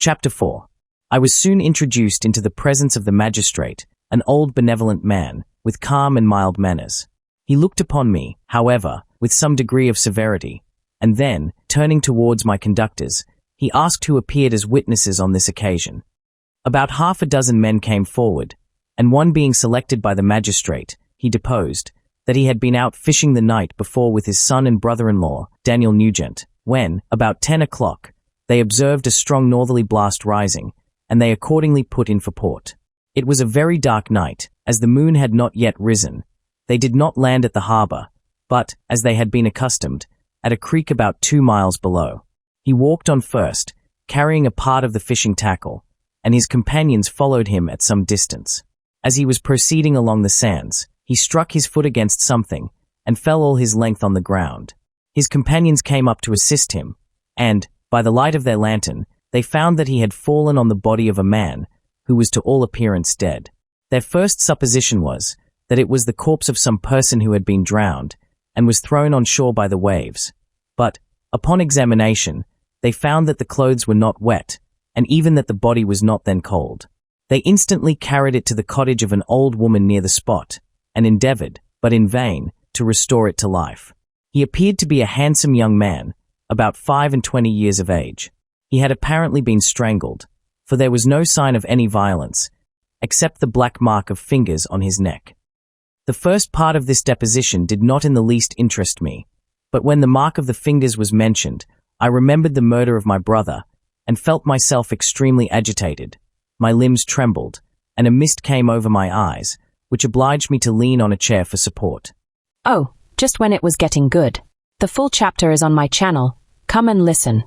Chapter 4. I was soon introduced into the presence of the magistrate, an old benevolent man, with calm and mild manners. He looked upon me, however, with some degree of severity, and then, turning towards my conductors, he asked who appeared as witnesses on this occasion. About half a dozen men came forward, and one being selected by the magistrate, he deposed that he had been out fishing the night before with his son and brother-in-law, Daniel Nugent, when, about 10 o'clock, they observed a strong northerly blast rising, and they accordingly put in for port. It was a very dark night, as the moon had not yet risen. They did not land at the harbour, but, as they had been accustomed, at a creek about 2 miles below. He walked on first, carrying a part of the fishing tackle, and his companions followed him at some distance. As he was proceeding along the sands, he struck his foot against something, and fell all his length on the ground. His companions came up to assist him, and, by the light of their lantern, they found that he had fallen on the body of a man, who was to all appearance dead. Their first supposition was that it was the corpse of some person who had been drowned, and was thrown on shore by the waves. But, upon examination, they found that the clothes were not wet, and even that the body was not then cold. They instantly carried it to the cottage of an old woman near the spot, and endeavored, but in vain, to restore it to life. He appeared to be a handsome young man, about 25 years of age. He had apparently been strangled, for there was no sign of any violence, except the black mark of fingers on his neck. The first part of this deposition did not in the least interest me, but when the mark of the fingers was mentioned, I remembered the murder of my brother, and felt myself extremely agitated. My limbs trembled, and a mist came over my eyes, which obliged me to lean on a chair for support. Oh, just when it was getting good. The full chapter is on my channel. Come and listen.